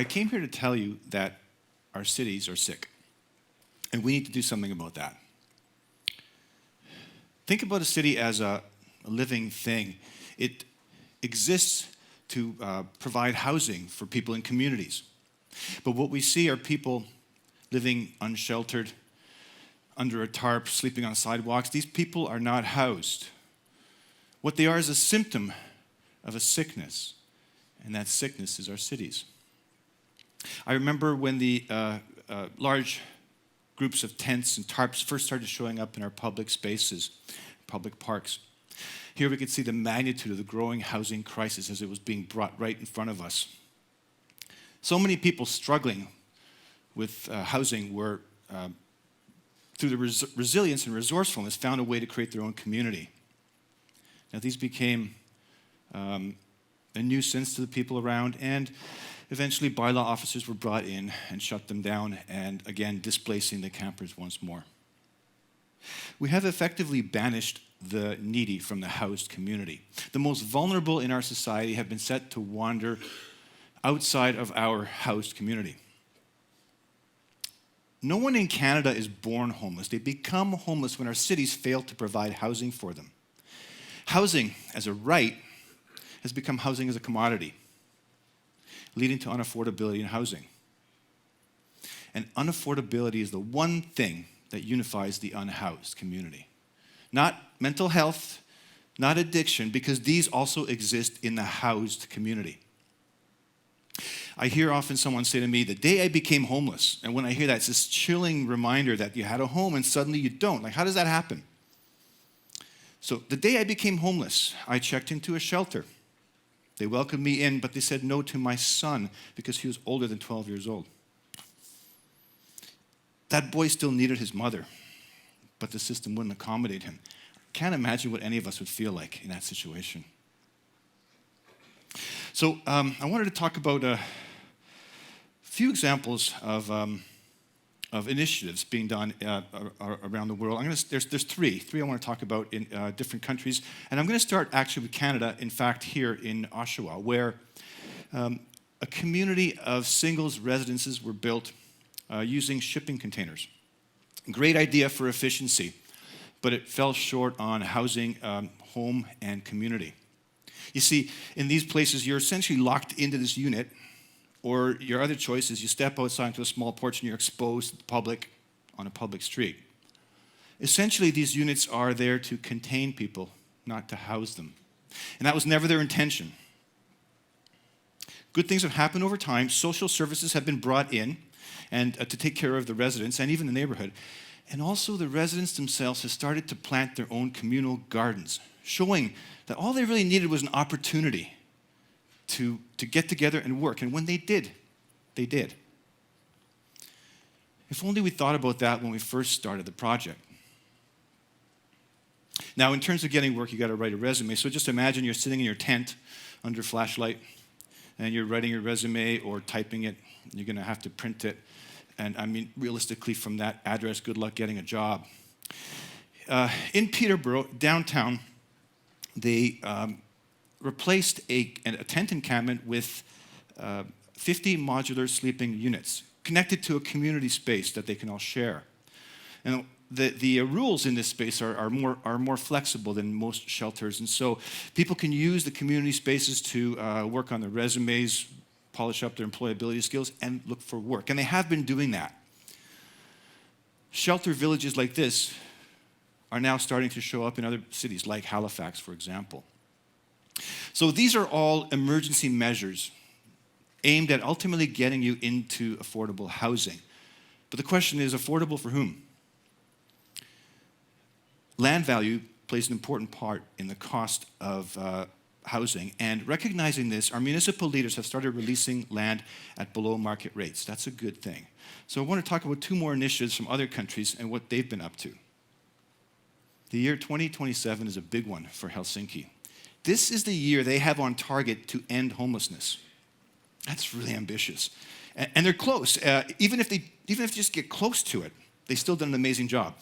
I came here to tell you that our cities are sick, and we need to do something about that. Think about a city as a living thing. It exists to provide housing for people in communities. But what we see are people living unsheltered, under a tarp, sleeping on sidewalks. These people are not housed. What they are is a symptom of a sickness, and that sickness is our cities. I remember when the large groups of tents and tarps first started showing up in our public spaces, public parks. Here we could see the magnitude of the growing housing crisis as it was being brought right in front of us. So many people struggling with housing were, through the resilience and resourcefulness, found a way to create their own community. Now these became a nuisance to the people around, and eventually bylaw officers were brought in and shut them down, and again displacing the campers once more. We have effectively banished the needy from the housed community. The most vulnerable in our society have been set to wander outside of our housed community. No one in Canada is born homeless. They become homeless when our cities fail to provide housing for them. Housing as a right has become housing as a commodity, leading to unaffordability in housing. And unaffordability is the one thing that unifies the unhoused community. Not mental health, not addiction, because these also exist in the housed community. I hear often someone say to me, the day I became homeless, and when I hear that, it's this chilling reminder that you had a home and suddenly you don't. Like, how does that happen? So the day I became homeless, I checked into a shelter. They welcomed me in, but they said no to my son because he was older than 12 years old. That boy still needed his mother, but the system wouldn't accommodate him. Can't imagine what any of us would feel like in that situation. So I wanted to talk about a few examples of initiatives being done around the world. There's three I want to talk about in different countries, and I'm going to start actually with Canada. In fact, here in Oshawa, where a community of singles residences were built using shipping containers. Great idea for efficiency, but it fell short on housing, home, and community. You see, in these places, you're essentially locked into this unit, or your other choice is you step outside into a small porch and you're exposed to the public on a public street. Essentially, these units are there to contain people, not to house them. And that was never their intention. Good things have happened over time. Social services have been brought in and to take care of the residents and even the neighborhood. And also the residents themselves have started to plant their own communal gardens, showing that all they really needed was an opportunity to get together and work. And when they did, they did. If only we thought about that when we first started the project. Now, in terms of getting work, you got to write a resume. So just imagine you're sitting in your tent under flashlight, and you're writing your resume or typing it. You're going to have to print it. And I mean, realistically, from that address, good luck getting a job. In Peterborough, downtown, they replaced a tent encampment with 50 modular sleeping units connected to a community space that they can all share. And the rules in this space are more flexible than most shelters, and so people can use the community spaces to work on their resumes, polish up their employability skills, and look for work. And they have been doing that. Shelter villages like this are now starting to show up in other cities, like Halifax, for example. So these are all emergency measures aimed at ultimately getting you into affordable housing. But the question is, affordable for whom? Land value plays an important part in the cost of housing, and recognizing this, our municipal leaders have started releasing land at below market rates. That's a good thing. So I want to talk about two more initiatives from other countries and what they've been up to. The year 2027 is a big one for Helsinki. This is the year they have on target to end homelessness. That's really ambitious. And they're close. Even if they just get close to it, they've still done an amazing job.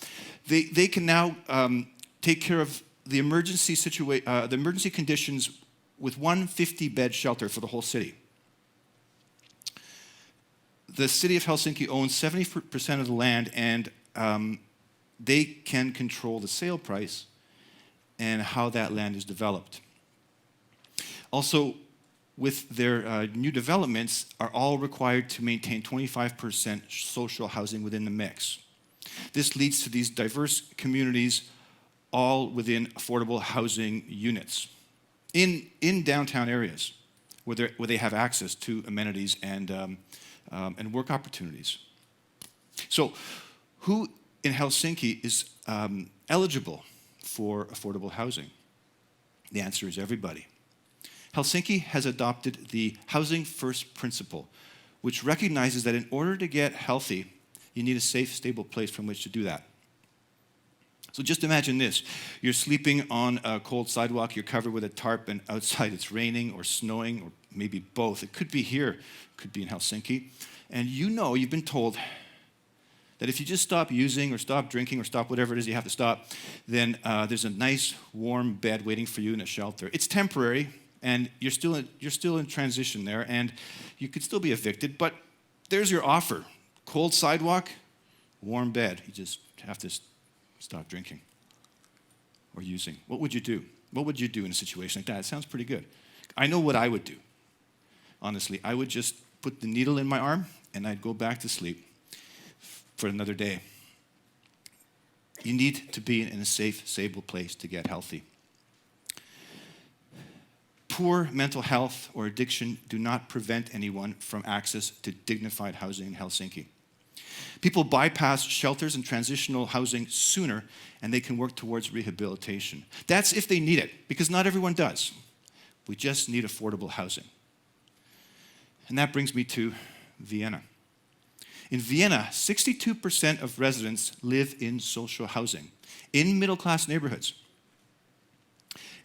They can now take care of the emergency conditions with one 50-bed shelter for the whole city. the city of Helsinki owns 70% of the land, and they can control the sale price and how that land is developed. Also, with their new developments, are all required to maintain 25% social housing within the mix. This leads to these diverse communities, all within affordable housing units in downtown areas where they have access to amenities and work opportunities. So, who in Helsinki is eligible for affordable housing? The answer is everybody. Helsinki has adopted the Housing First principle, which recognizes that in order to get healthy, you need a safe, stable place from which to do that. So just imagine this. You're sleeping on a cold sidewalk, you're covered with a tarp, and outside it's raining or snowing, or maybe both. It could be here, it could be in Helsinki. And you've been told that if you just stop using or stop drinking or stop whatever it is you have to stop, then there's a nice warm bed waiting for you in a shelter. It's temporary, and you're still in transition there, and you could still be evicted, but there's your offer. Cold sidewalk, warm bed. You just have to stop drinking or using. What would you do? What would you do in a situation like that? It sounds pretty good. I know what I would do. Honestly, I would just put the needle in my arm, and I'd go back to sleep for another day. You need to be in a safe, stable place to get healthy. Poor mental health or addiction do not prevent anyone from access to dignified housing in Helsinki. People bypass shelters and transitional housing sooner, and they can work towards rehabilitation. That's if they need it, because not everyone does. We just need affordable housing. And that brings me to Vienna. In Vienna, 62% of residents live in social housing, in middle-class neighborhoods.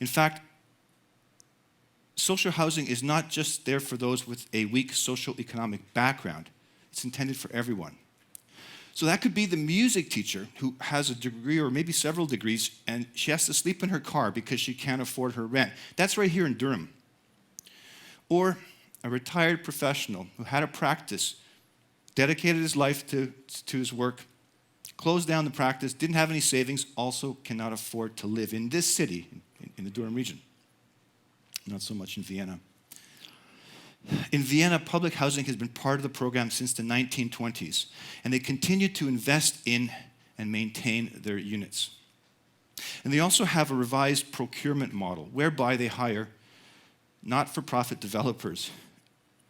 In fact, social housing is not just there for those with a weak socioeconomic background. It's intended for everyone. So that could be the music teacher who has a degree or maybe several degrees, and she has to sleep in her car because she can't afford her rent. That's right here in Durham. Or a retired professional who had a practice, dedicated his life to his work, closed down the practice, didn't have any savings, also cannot afford to live in this city, in the Durham region. Not so much in Vienna. In Vienna, public housing has been part of the program since the 1920s, and they continue to invest in and maintain their units. And they also have a revised procurement model, whereby they hire not-for-profit developers.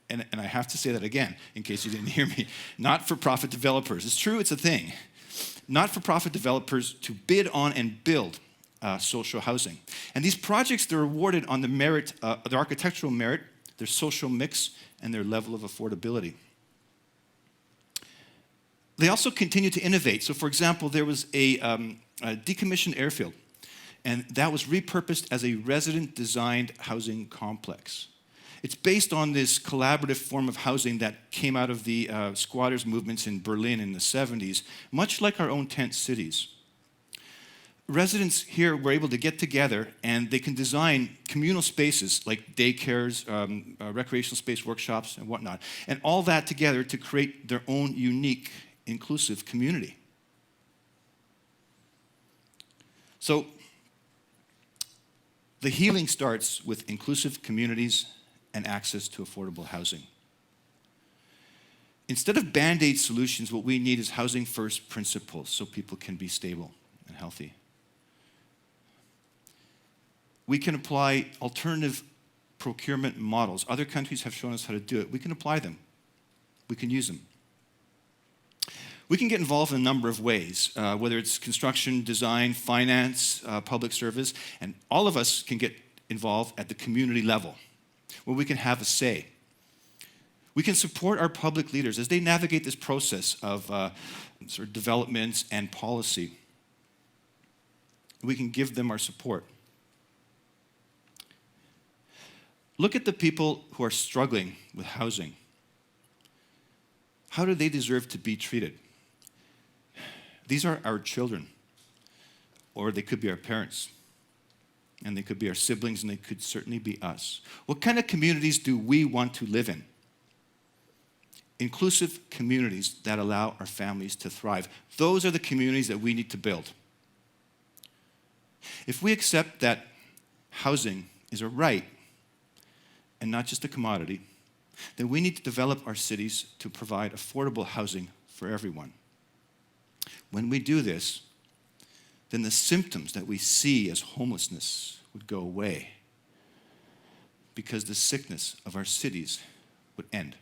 And I have to say that again, in case you didn't hear me. Not-for-profit developers. It's true, it's a thing. Not-for-profit developers to bid on and build social housing. And these projects, they're awarded on the merit, the architectural merit, their social mix, and their level of affordability. They also continue to innovate. So, for example, there was a decommissioned airfield, and that was repurposed as a resident-designed housing complex. It's based on this collaborative form of housing that came out of the squatters' movements in Berlin in the 70s, much like our own tent cities. Residents here were able to get together, and they can design communal spaces like daycares, recreational space workshops, and whatnot, and all that together to create their own unique, inclusive community. So, the healing starts with inclusive communities and access to affordable housing. Instead of Band-Aid solutions, what we need is housing first principles so people can be stable and healthy. We can apply alternative procurement models. Other countries have shown us how to do it. We can apply them. We can use them. We can get involved in a number of ways, whether it's construction, design, finance, public service, and all of us can get involved at the community level, where we can have a say. We can support our public leaders as they navigate this process of sort of development and policy. We can give them our support. Look at the people who are struggling with housing. How do they deserve to be treated? These are our children, or they could be our parents, and they could be our siblings, and they could certainly be us. What kind of communities do we want to live in? inclusive communities that allow our families to thrive. Those are the communities that we need to build. If we accept that housing is a right and not just a commodity, then we need to develop our cities to provide affordable housing for everyone. When we do this, then the symptoms that we see as homelessness would go away because the sickness of our cities would end.